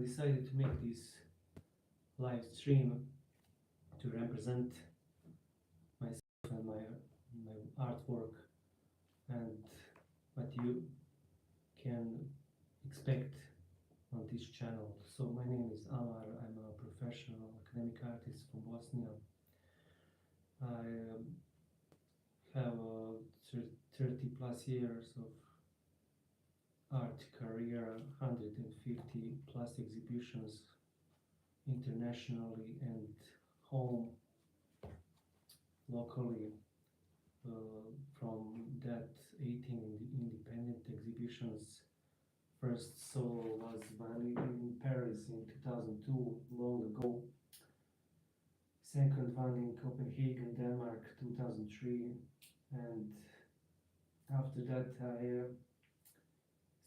decided to make this live stream to represent myself and my artwork and what you can expect on this channel. So my name is Amar. I'm a professional academic artist from Bosnia. I have 30 plus years of art career, 150 plus exhibitions internationally and home locally. From that 18 independent exhibitions. First solo was one in Paris in 2002, long ago. Second one in Copenhagen, Denmark, 2003. And after that I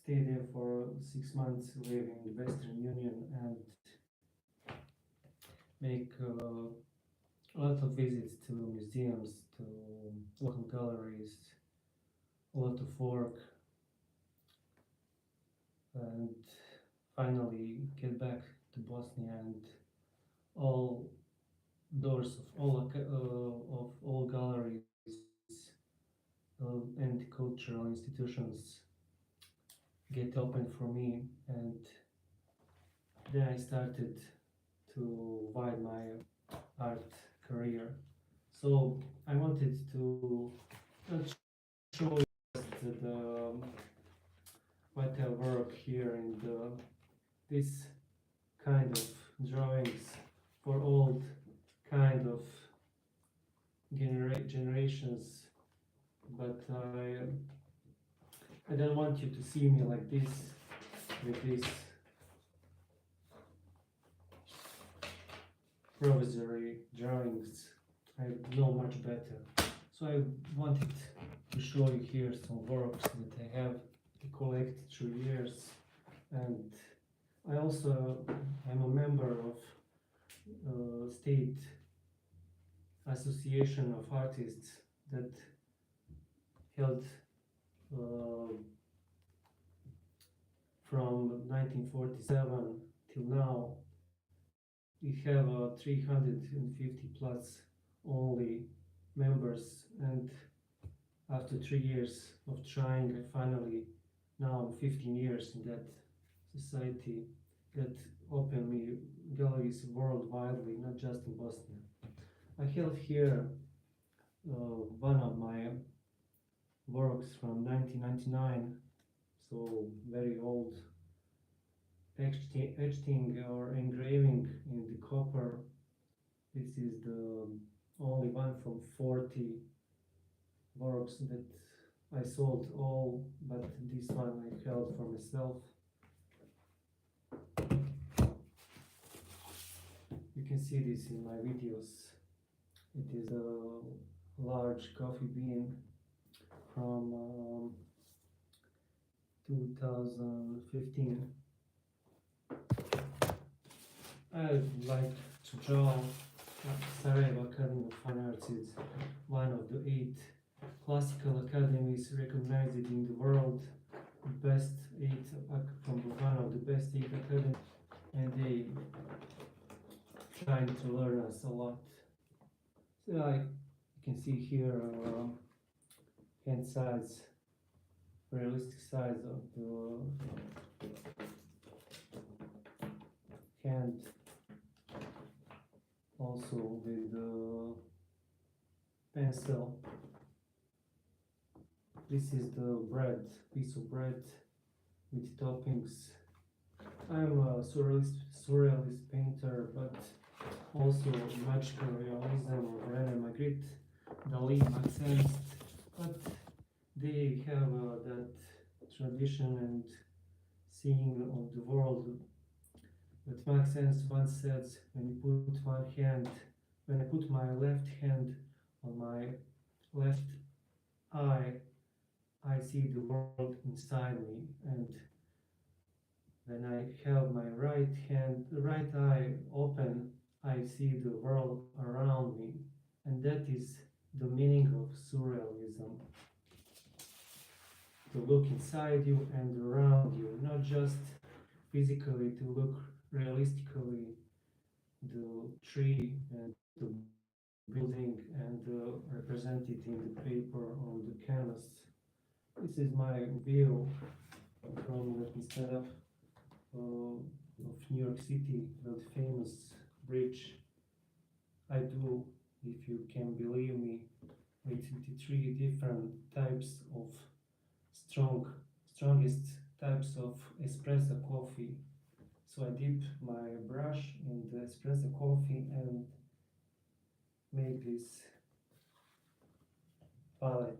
stayed there for 6 months, living in the Western Union and make a lot of visits to museums, to local galleries, a lot of work, and finally get back to Bosnia, and all doors of all galleries and cultural institutions get open for me, and then I started to widen my art career. So I wanted to show you what I work here in this kind of drawings for old kind of generations, but I don't want you to see me like this with this provisory drawings. I know much better. So I wanted to show you here some works that I have collected through years, and I also am a member of State Association of Artists that held from 1947 till now. We have 350 plus only members, and after 3 years of trying, I finally, now I'm 15 years in that society that opened me galleries worldwide, not just in Bosnia. I have here one of my works from 1999, so very old, etching or engraving in the copper. This is the only one from 40 works that I sold all, but this one I held for myself. You can see this in my videos. It is a large coffee bean from 2015. I like to draw. Sarajevo Academy of Fine Arts is one of the 8 classical academies recognized in the world, best 8 from one of the best 8 academies, and they trying to learn us a lot. So you can see here hand size, realistic size of the hand, also with the pencil. This is the bread, piece of bread with toppings. I'm a surrealist painter, but also magical realism or René Magritte, Dali, Max Ernst, but they have that tradition and seeing of the world. But Max Ernst once said, when I put my left hand on my left eye, I see the world inside me, and when I have my right eye open, I see the world around me, and that is the meaning of surrealism. To look inside you and around you, not just physically to look realistically the tree and the building and represent it in the paper on the canvas. This is my view from, let me stand up, of New York City, the famous bridge. I do, if you can believe me, with 23 different types of strongest types of espresso coffee. So I dip my brush in the espresso coffee and make this palette.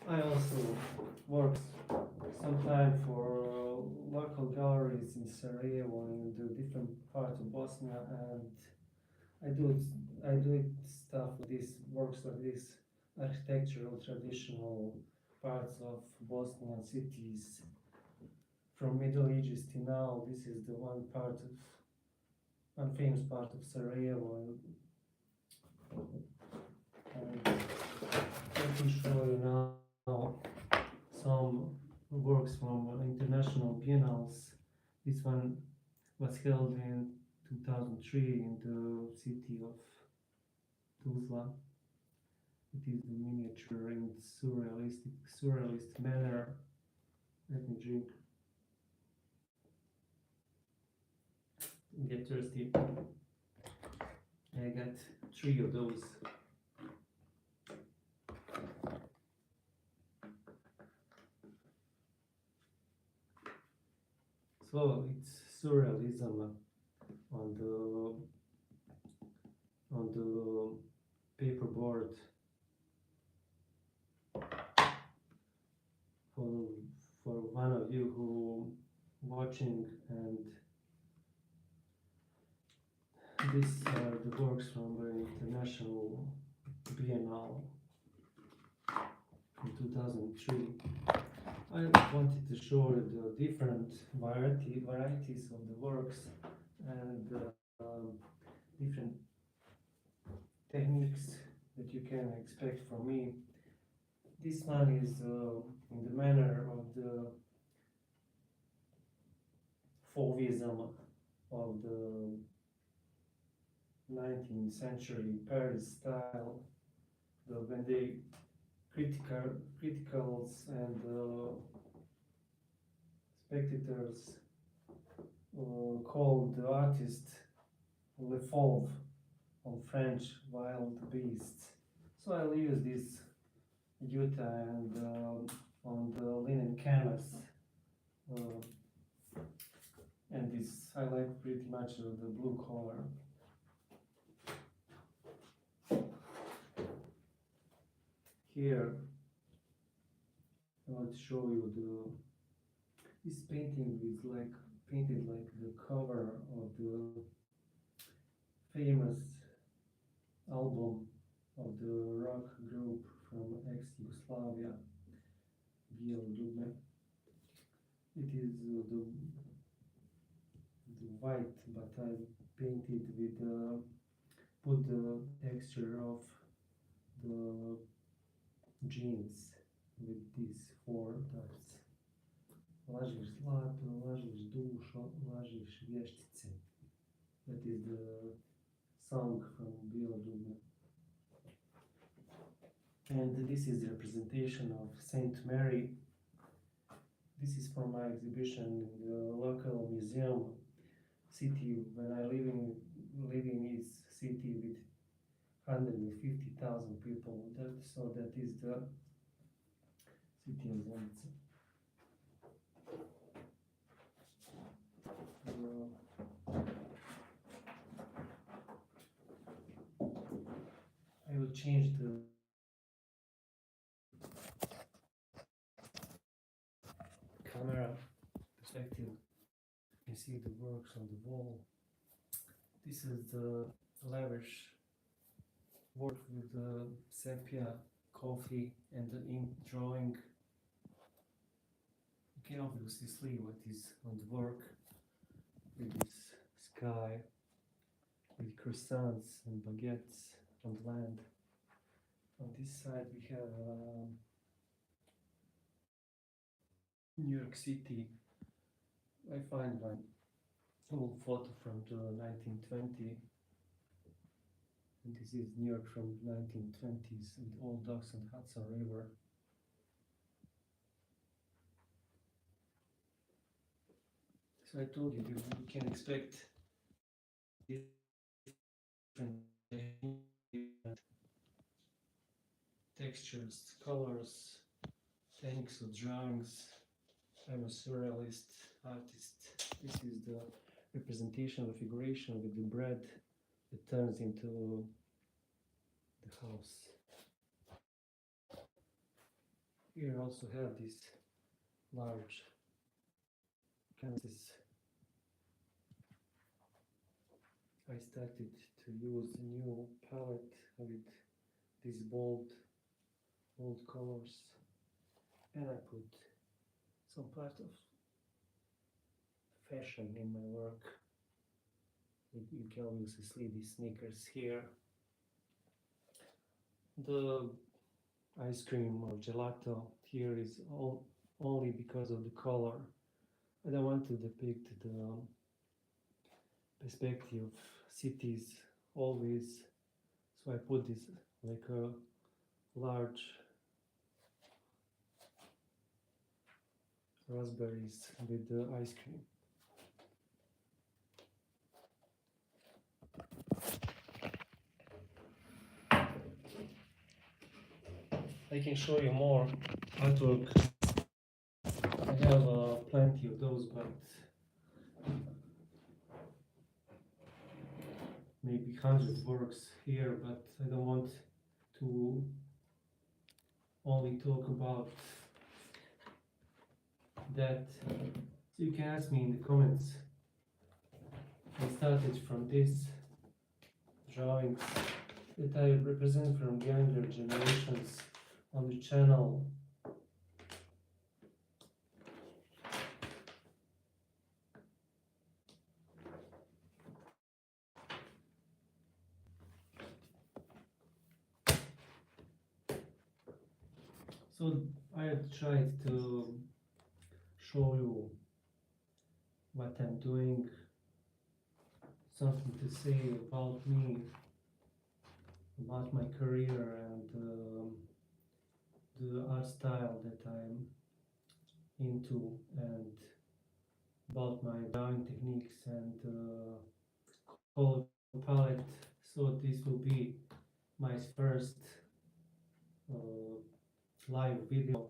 I also work sometime for local galleries in Sarajevo in the different parts of Bosnia, and I do it stuff like this, works like this, architectural traditional parts of Bosnian cities from Middle Ages to now. This is the one famous part of Sarajevo, and let me show you now some works from international biennales. This one was held in 2003 in the city of Tuzla. It is the miniature in surrealist manner. Let me drink. Get thirsty. I got 3 of those. So it's surrealism on the paperboard. For one of you who watching, and these are the works from the International Biennale in 2003. I wanted to show the different varieties of the works and different techniques that you can expect from me. This one is in the manner of the Fauvism of the 19th century Paris style, when they criticals and spectators called the artist Le Fauve, on French, wild beasts. So I'll use this Utah and on the linen canvas, and this I like pretty much the blue color. Here I want to show you this painting is painted like the cover of the famous album of the rock group from ex-Yugoslavia, ULUBIH. It is the white, but I painted with put the texture of the jeans with these 4 dots. Lažiš zlato, lažiš dušo, lažiš vještice. That is the song from ULUBIH. And this is the representation of Saint Mary. This is from my exhibition in the local museum. City, when I living is city with 150,000 people. So that is the city of Zenica. I will change the camera perspective. You can see the works on the wall. This is the lavish work with the sepia, coffee, and the ink drawing. You can obviously see what is on the work with this sky, with croissants and baguettes on the land. On this side we have New York City I find one old photo from the 1920, and this is New York from 1920s with old docks on Hudson River. So I told you you can expect different textures, colors, techniques of drawings. I'm a surrealist artist. This is the representation of figuration with the bread that turns into the house. Here I also have this large canvas. I started to use a new palette with these bold colors, and I put some part of fashion in my work. You can obviously see these sneakers here. The ice cream or gelato here is only because of the color. I don't want to depict the perspective of cities always, so I put this like a large raspberries with the ice cream. I can show you more artwork. I have plenty of those, but maybe 100 works here, but I don't want to only talk about that. So you can ask me in the comments. I started from this drawings that I represent from younger generations on the channel. So I have tried to show you what I'm doing, something to say about me, about my career, and the art style that I'm into, and about my drawing techniques and color palette. So this will be my first live video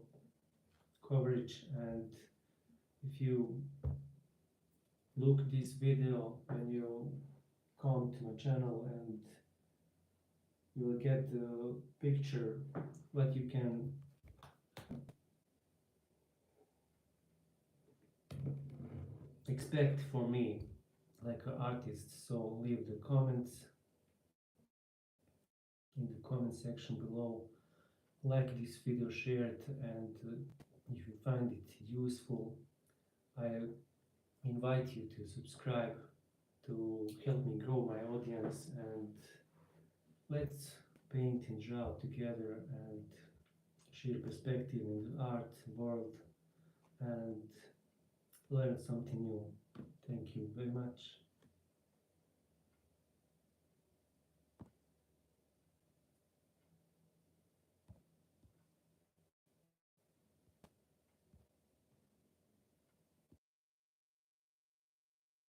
coverage, and if you look this video when you come to my channel, and you will get the picture what you can expect for me like an artist. So leave the comments in the comment section below, like this video, share it, and if you find it useful, I invite you to subscribe to help me grow my audience, and let's paint and draw together and share perspective in the art world and learn something new. Thank you very much.